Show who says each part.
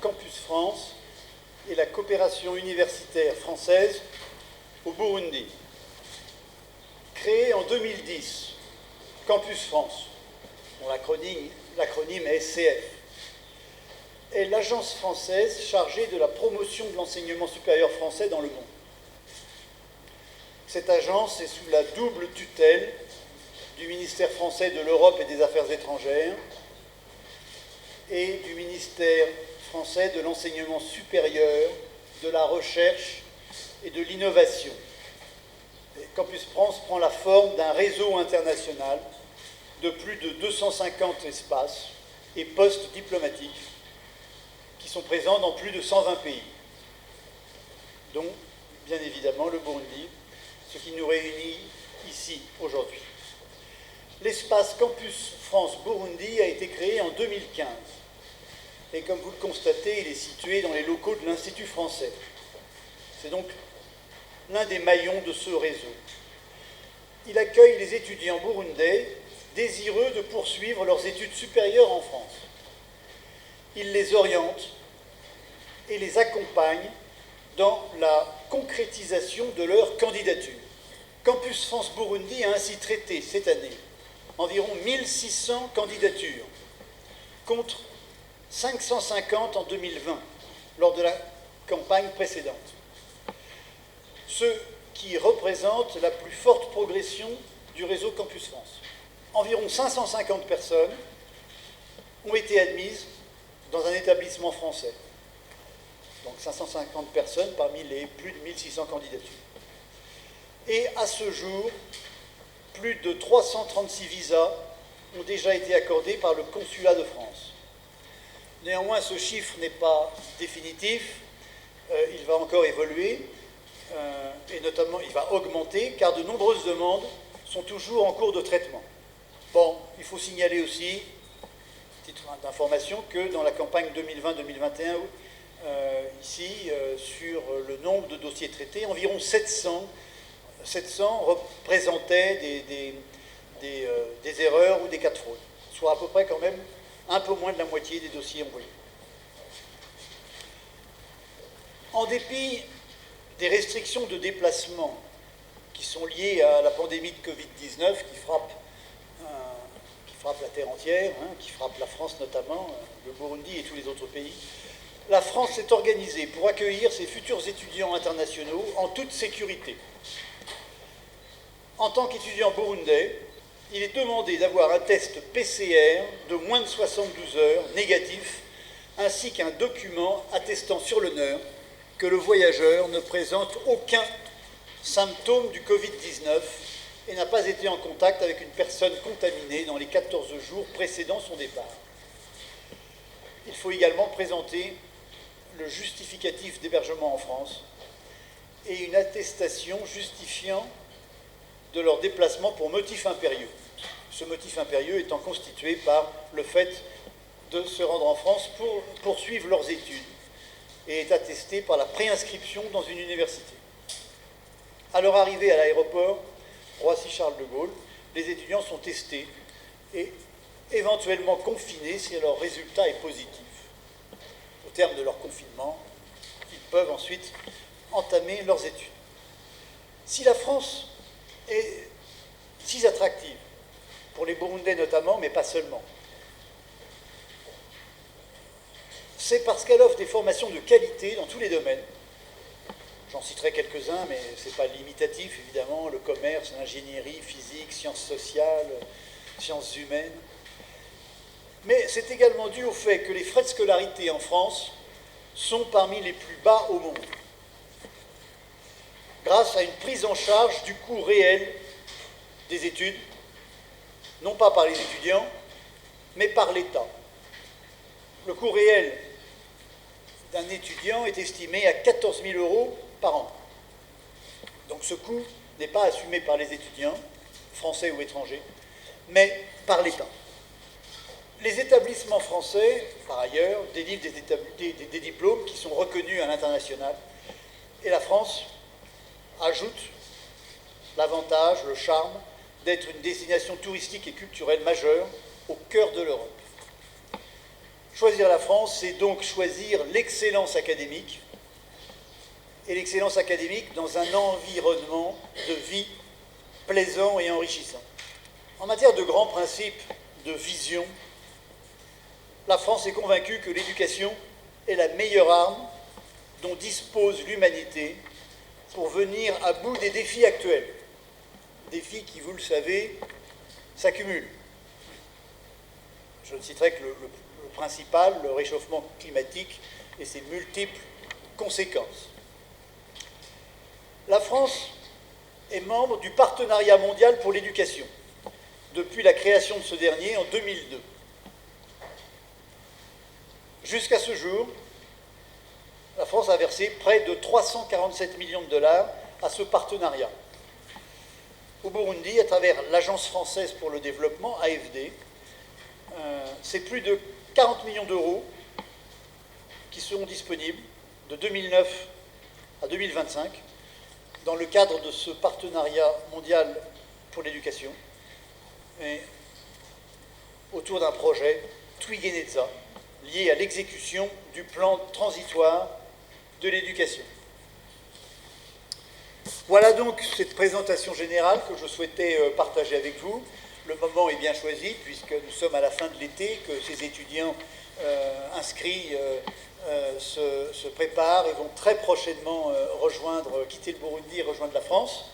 Speaker 1: Campus France et la coopération universitaire française au Burundi. Créé en 2010, Campus France, dont l'acronyme est SCF, est l'agence française chargée de la promotion de l'enseignement supérieur français dans le monde. Cette agence est sous la double tutelle du ministère français de l'Europe et des Affaires étrangères et du ministère français de l'enseignement supérieur, de la recherche et de l'innovation. Campus France prend la forme d'un réseau international de plus de 250 espaces et postes diplomatiques qui sont présents dans plus de 120 pays, dont, bien évidemment, le Burundi, ce qui nous réunit ici aujourd'hui. L'espace Campus France Burundi a été créé en 2015 et comme vous le constatez, il est situé dans les locaux de l'Institut français. C'est donc l'un des maillons de ce réseau. Il accueille les étudiants burundais désireux de poursuivre leurs études supérieures en France. Il les oriente et les accompagne dans la concrétisation de leur candidature. Campus France Burundi a ainsi traité cette année environ 1600 candidatures, contre 550 en 2020, lors de la campagne précédente. Ce qui représente la plus forte progression du réseau Campus France. Environ 550 personnes ont été admises dans un établissement français. Donc 550 personnes parmi les plus de 1600 candidatures. Et à ce jour, plus de 336 visas ont déjà été accordés par le consulat de France. Néanmoins, ce chiffre n'est pas définitif, il va encore évoluer, et notamment il va augmenter, car de nombreuses demandes sont toujours en cours de traitement. Bon, il faut signaler aussi, titre d'information, que dans la campagne 2020-2021, sur le nombre de dossiers traités, environ 700 représentaient des erreurs ou des cas de fraude, soit à peu près quand même un peu moins de la moitié des dossiers envoyés. En dépit des restrictions de déplacement qui sont liées à la pandémie de Covid-19 qui frappe la terre entière, qui frappe la France notamment, le Burundi et tous les autres pays, la France s'est organisée pour accueillir ses futurs étudiants internationaux en toute sécurité. En tant qu'étudiant burundais, il est demandé d'avoir un test PCR de moins de 72 heures négatif, ainsi qu'un document attestant sur l'honneur que le voyageur ne présente aucun symptôme du Covid-19 et n'a pas été en contact avec une personne contaminée dans les 14 jours précédant son départ. Il faut également présenter le justificatif d'hébergement en France et une attestation justifiant de leur déplacement pour motif impérieux. Ce motif impérieux étant constitué par le fait de se rendre en France pour poursuivre leurs études et est attesté par la préinscription dans une université. À leur arrivée à l'aéroport Roissy-Charles de Gaulle, les étudiants sont testés et éventuellement confinés si leur résultat est positif. Au terme de leur confinement, ils peuvent ensuite entamer leurs études. Si la France est si attractive, pour les Burundais notamment, mais pas seulement, c'est parce qu'elle offre des formations de qualité dans tous les domaines. J'en citerai quelques-uns, mais ce n'est pas limitatif, évidemment, le commerce, l'ingénierie, physique, sciences sociales, sciences humaines. Mais c'est également dû au fait que les frais de scolarité en France sont parmi les plus bas au monde, grâce à une prise en charge du coût réel des études, non pas par les étudiants, mais par l'État. Le coût réel d'un étudiant est estimé à 14 000 € par an. Donc ce coût n'est pas assumé par les étudiants, français ou étrangers, mais par l'État. Les établissements français, par ailleurs, délivrent des diplômes qui sont reconnus à l'international, et la France ajoute l'avantage, le charme d'être une destination touristique et culturelle majeure au cœur de l'Europe. Choisir la France, c'est donc choisir l'excellence académique, et l'excellence académique dans un environnement de vie plaisant et enrichissant. En matière de grands principes de vision, la France est convaincue que l'éducation est la meilleure arme dont dispose l'humanité pour venir à bout des défis actuels. Défis qui, vous le savez, s'accumulent. Je ne citerai que le principal, le réchauffement climatique et ses multiples conséquences. La France est membre du Partenariat mondial pour l'éducation depuis la création de ce dernier en 2002. Jusqu'à ce jour, la France a versé près de 347 millions de dollars à ce partenariat. Au Burundi, à travers l'Agence française pour le développement, AFD, c'est plus de 40 millions d'euros qui seront disponibles de 2009 à 2025 dans le cadre de ce partenariat mondial pour l'éducation, et autour d'un projet Twigeneza lié à l'exécution du plan transitoire de l'éducation. Voilà donc cette présentation générale que je souhaitais partager avec vous. Le moment est bien choisi puisque nous sommes à la fin de l'été, que ces étudiants inscrits se préparent et vont très prochainement quitter le Burundi et rejoindre la France.